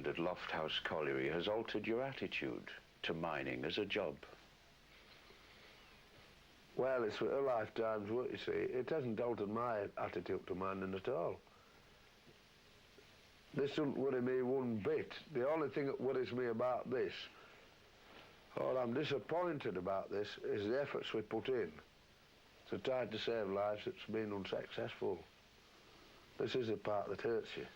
at Lofthouse Colliery has altered your attitude to mining as a job? Well, it's a lifetime's work, you see. It hasn't altered my attitude to mining at all. This doesn't worry me one bit. The only thing that worries me about this, or I'm disappointed about this, is the efforts we put in to try to save lives that's been unsuccessful. This is the part that hurts you.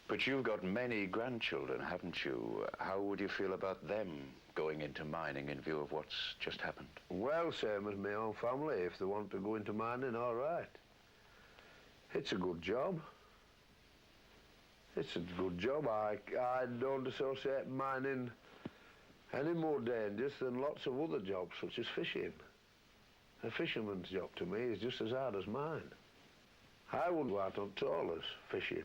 But you've got many grandchildren, haven't you? How would you feel about them going into mining in view of what's just happened? Well, same as my own family. If they want to go into mining, all right. It's a good job. It's a good job. I don't associate mining any more dangerous than lots of other jobs, such as fishing. A fisherman's job to me is just as hard as mine. I wouldn't go out on trawlers fishing.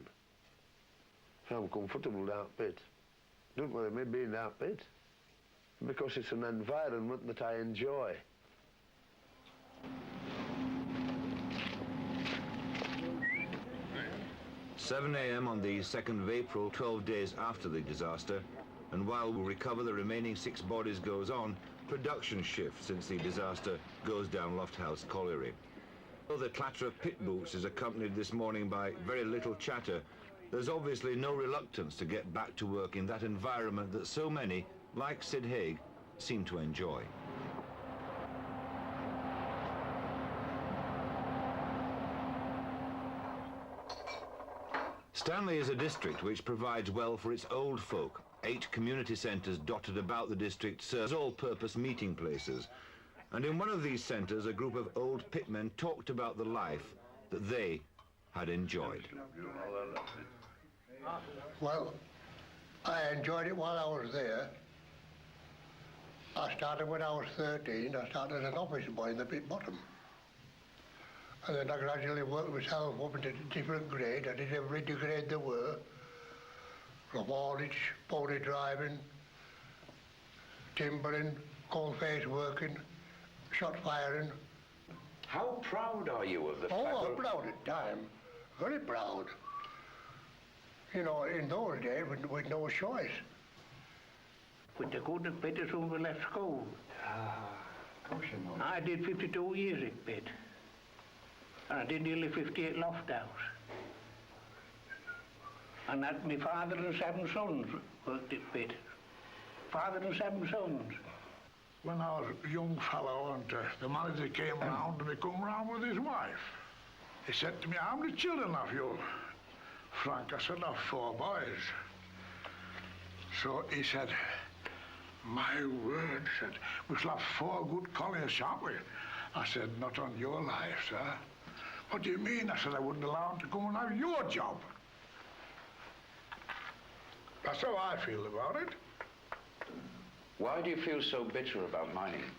I'm comfortable down pit. Don't worry me being down pit, because it's an environment that I enjoy. "7 a.m. on the 2nd of April, 12 days after the disaster, and while we recover the remaining 6 bodies goes on, production shift since the disaster goes down Lofthouse Colliery. Though the clatter of pit boots is accompanied this morning by very little chatter, there's obviously no reluctance to get back to work in that environment that so many, like Sid Haig, seem to enjoy. Stanley is a district which provides well for its old folk. 8 community centres dotted about the district serve as all-purpose meeting places. And in one of these centres, a group of old pitmen talked about the life that they had enjoyed. Well, I enjoyed it while I was there. I started when I was 13. I started as an office boy in the pit bottom. And then I gradually worked myself up into different grades. I did every grade there were, from haulage, pony driving, timbering, coalface working, shot firing. How proud are you of the fact? Oh, I'm proud at the time. Very proud. You know, in those days, with no choice. With the good at pit as soon as we left school. I did 52 years at pit. And I did nearly 50 at Lofthouse. And that my father and 7 sons worked at pit. Father and 7 sons. When I was a young fellow and the manager came round and he come round with his wife. He said to me, "How many children have you?" "Frank," I said, "I've 4 boys." So he said, "My word," he said, "we shall have 4 good colliers, shan't we?" I said, "Not on your life, sir." "What do you mean?" I said, "I wouldn't allow him to come and have your job." That's how I feel about it. Why do you feel so bitter about mining?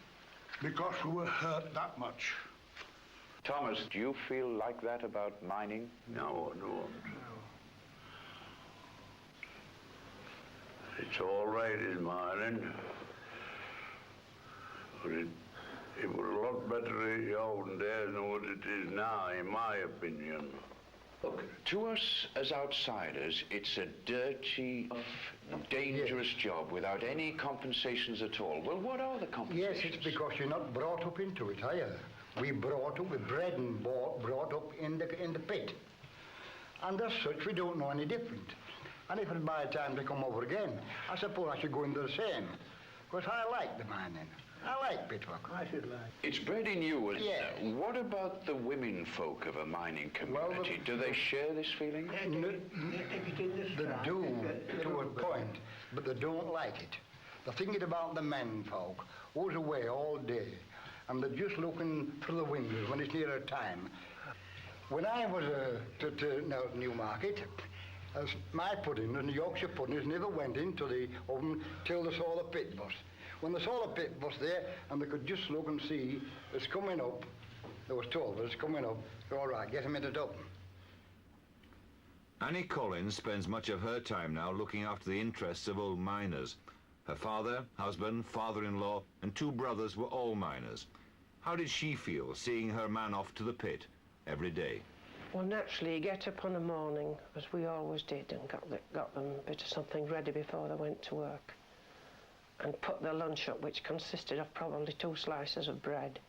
Because we were hurt that much. Thomas, do you feel like that about mining? No. It's all right in mining, but it was a lot better in the olden days than what it is now, in my opinion. Look, to us as outsiders, it's a dirty, dangerous job without any compensations at all. Well, what are the compensations? Yes, it's because you're not brought up into it, are you? We brought up, we're bred and brought up in the pit. And as such, we don't know any different. And if it's my time to come over again, I suppose I should go into the same. Because I like the mining. I like pit work. I should like. It's bred in you. Yeah. What about the women folk of a mining community? Do they share this feeling? They do, to a point, but they don't like it. They're thinking about the men folk, who's away all day, and they're just looking through the windows when it's nearer time. When I was to Newmarket, as my pudding and the Yorkshire puddings never went into the oven till they saw the pit bus. When they saw the pit bus there, and they could just look and see it's coming up, they was told that it's coming up, all right, get them in the oven. Annie Collins spends much of her time now looking after the interests of old miners. Her father, husband, father-in-law, and 2 brothers were all miners. How did she feel seeing her man off to the pit every day? Well, naturally, you get up on a morning, as we always did, and got them a bit of something ready before they went to work, and put their lunch up, which consisted of probably 2 slices of bread,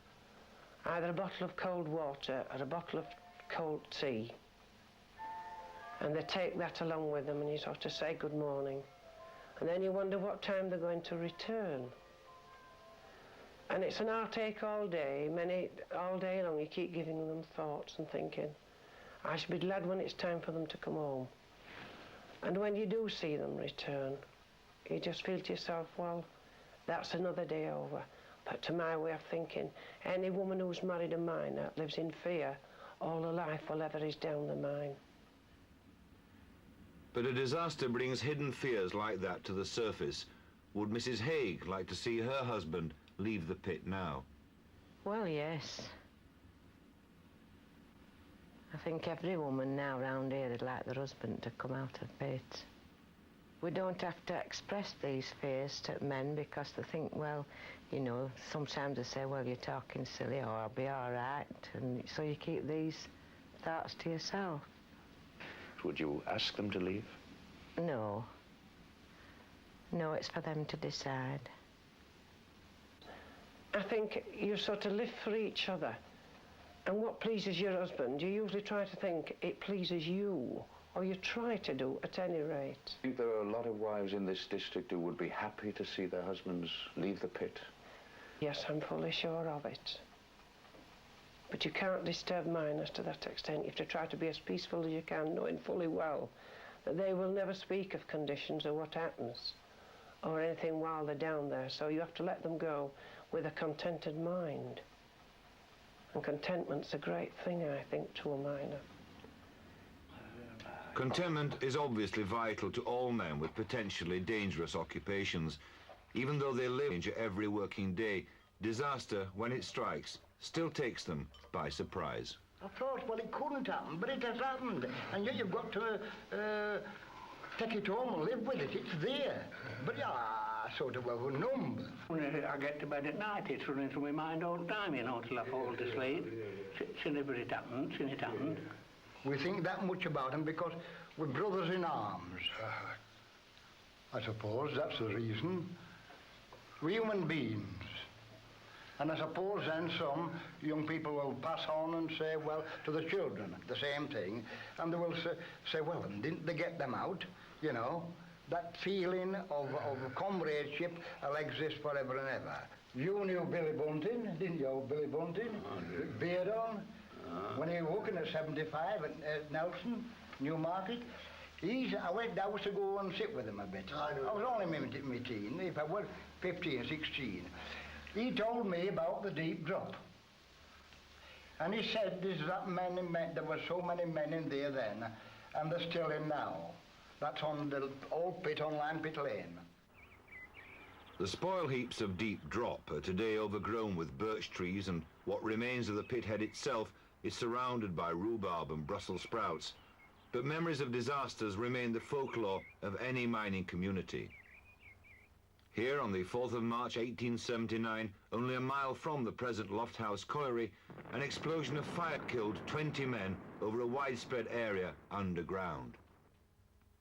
either a bottle of cold water or a bottle of cold tea. And they take that along with them, and you sort of say good morning. And then you wonder what time they're going to return. And it's an heartache all day, all day long. You keep giving them thoughts and thinking, I should be glad when it's time for them to come home. And when you do see them return, you just feel to yourself, well, that's another day over. But to my way of thinking, any woman who's married a miner lives in fear all her life, whatever is down the mine. But a disaster brings hidden fears like that to the surface. Would Mrs. Haig like to see her husband leave the pit now? Well, yes. I think every woman now round here would like their husband to come out of the pit. We don't have to express these fears to men because they think, well, you know, sometimes they say, well, you're talking silly, or I'll be all right, and so you keep these thoughts to yourself. Would you ask them to leave? No. No, it's for them to decide. I think you sort of live for each other. And what pleases your husband, you usually try to think it pleases you, or you try to do at any rate. I think there are a lot of wives in this district who would be happy to see their husbands leave the pit. Yes, I'm fully sure of it. But you can't disturb miners to that extent. You have to try to be as peaceful as you can, knowing fully well that they will never speak of conditions or what happens or anything while they're down there. So you have to let them go with a contented mind. And contentment's a great thing, I think, to a miner. Contentment is obviously vital to all men with potentially dangerous occupations. Even though they live in danger every working day, disaster, when it strikes, still takes them by surprise. I thought, well, it couldn't happen, but it has happened. And yet you've got to take it home and live with it. It's there. But yeah, I sort of have a number. When I get to bed at night, it's running through my mind all the time, you know, till I fall to sleep. Since it happened. We think that much about him because we're brothers in arms. I suppose that's the reason. We're human beings. And I suppose then some young people will pass on and say, well, to the children, the same thing. And they will say, well, didn't they get them out? You know, that feeling of comradeship will exist forever and ever. You knew Billy Bunting, didn't you, Billy Bunting? Beard on. When he was working at 75 at Nelson, Newmarket, I went down to go and sit with him a bit. I was only in my teen, if I was 15, 16. He told me about the deep drop. And he said there were so many men in there then, and they're still in now. That's on the old pit on Line Pit Lane. The spoil heaps of Deep Drop are today overgrown with birch trees, and what remains of the pit head itself is surrounded by rhubarb and Brussels sprouts. But memories of disasters remain the folklore of any mining community. Here on the 4th of March 1879, only a mile from the present Lofthouse Colliery, an explosion of fire killed 20 men over a widespread area underground.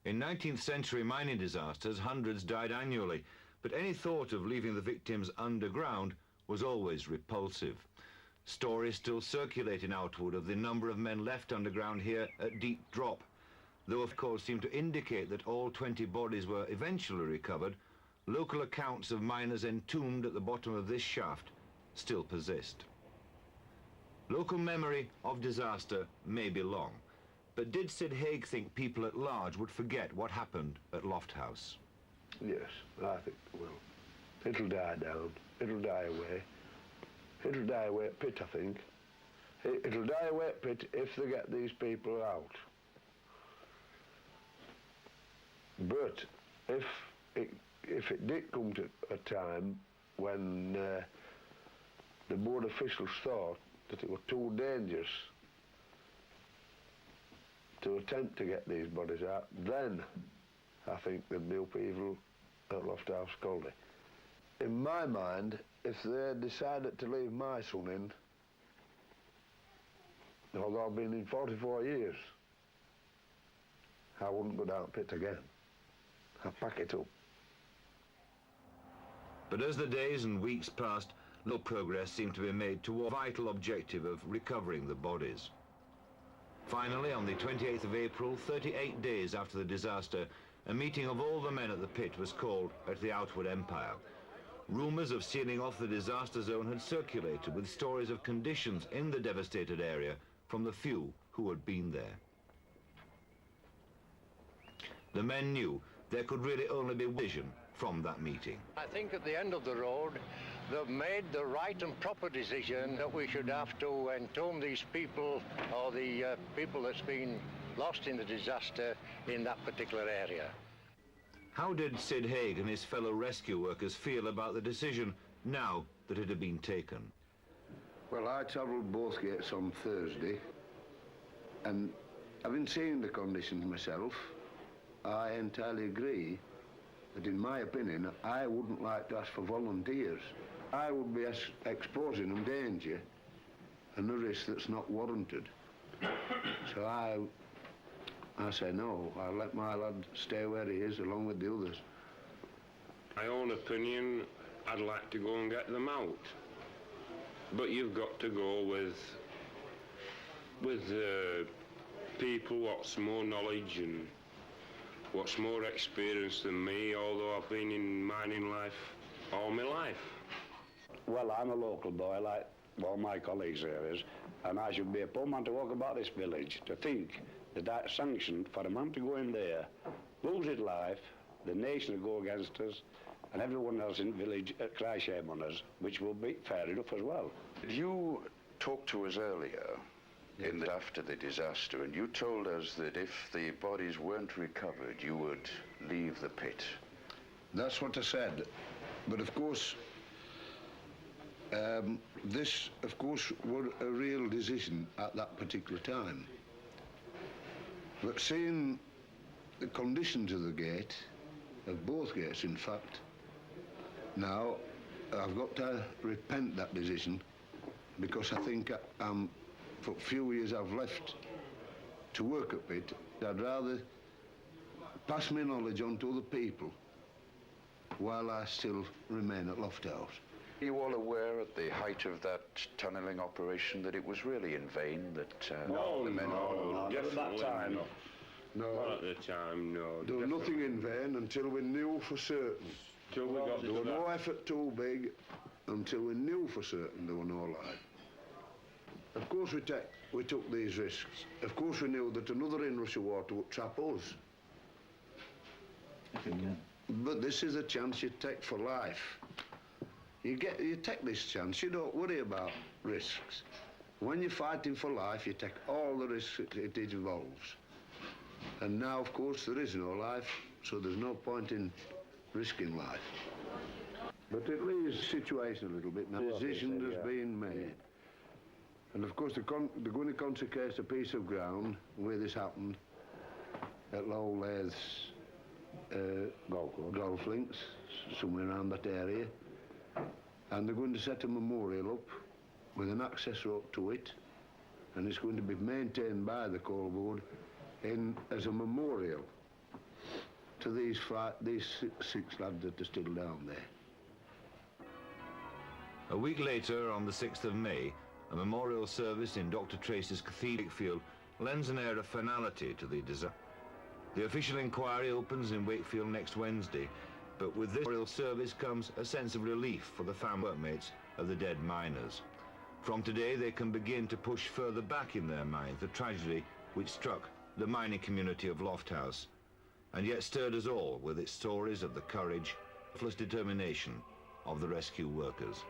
In 19th century mining disasters, hundreds died annually, but any thought of leaving the victims underground was always repulsive. Stories still circulating outward of the number of men left underground here at Deep Drop, though of course seem to indicate that all 20 bodies were eventually recovered. Local accounts of miners entombed at the bottom of this shaft still persist. Local memory of disaster may be long, but did Sid Haig think people at large would forget what happened at Lofthouse? Yes, I think it will. It'll die down. It'll die away. It'll die away at pit, I think. It'll die away at pit if they get these people out. But if it did come to a time when the board officials thought that it was too dangerous to attempt to get these bodies out, then I think there'd be upheaval at Lofthouse Colliery. In my mind, if they decided to leave my son in, although I've been in 44 years, I wouldn't go down the pit again. I'd pack it up. But as the days and weeks passed, little progress seemed to be made toward the vital objective of recovering the bodies. Finally, on the 28th of April, 38 days after the disaster, a meeting of all the men at the pit was called at the Outward Empire. Rumours of sealing off the disaster zone had circulated with stories of conditions in the devastated area from the few who had been there. The men knew there could really only be one vision from that meeting. I think at the end of the road, they've made the right and proper decision that we should have to entomb these people, or the people that's been lost in the disaster in that particular area. How did Sid Haig and his fellow rescue workers feel about the decision now that it had been taken? Well, I travelled both gates on Thursday, and having seen the conditions myself, I entirely agree that, in my opinion, I wouldn't like to ask for volunteers. I would be exposing them danger and a risk that's not warranted. So I say no. I'll let my lad stay where he is along with the others. My own opinion, I'd like to go and get them out. But you've got to go with people what's more knowledge and what's more experienced than me, although I've been in mining life all my life. Well, I'm a local boy, like all my colleagues here is, and I should be a poor man to walk about this village. To think that I sanctioned for a man to go in there, lose his life, the nation will go against us, and everyone else in the village cry shame on us, which will be fair enough as well. You talked to us earlier, after the disaster, and you told us that if the bodies weren't recovered, you would leave the pit. That's what I said. But of course, this, of course, was a real decision at that particular time. But seeing the conditions of the gate, of both gates in fact, now I've got to repent that decision, because I think for a few years I've left to work up it, I'd rather pass my knowledge on to other people while I still remain at Lofthouse. Are you all aware at the height of that tunnelling operation that it was really in vain, that the men... No, at that time. No. Not at the time, no. There was nothing in vain until we knew for certain. Till we got there was no effort too big until we knew for certain there were no life. Of course we took these risks. Of course we knew that another inrush of water would trap us. But this is a chance you take for life. You take this chance, you don't worry about risks. When you're fighting for life, you take all the risks it involves. And now, of course, there is no life, so there's no point in risking life. But it leaves the situation a little bit. Now, the decision has been made. And of course, they're going to consecrate a piece of ground where this happened at Low Lath's golf links, somewhere around that area. And they're going to set a memorial up with an access road to it, and it's going to be maintained by the coal board as a memorial to these 6 lads that are still down there. A week later, on the 6th of May, a memorial service in Dr. Tracy's Cathedral Wakefield lends an air of finality to the disaster. The official inquiry opens in Wakefield next Wednesday, but with this memorial service comes a sense of relief for the family workmates of the dead miners. From today, they can begin to push further back in their minds the tragedy which struck the mining community of Lofthouse, and yet stirred us all with its stories of the courage, selfless determination of the rescue workers.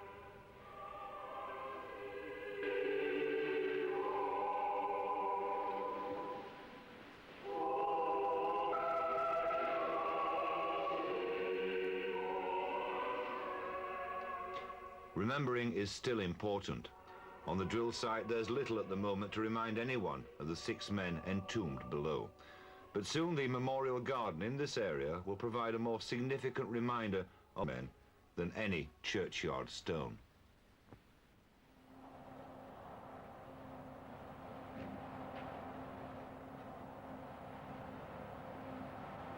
Remembering is still important. On the drill site, there's little at the moment to remind anyone of the 6 men entombed below. But soon the memorial garden in this area will provide a more significant reminder of men than any churchyard stone.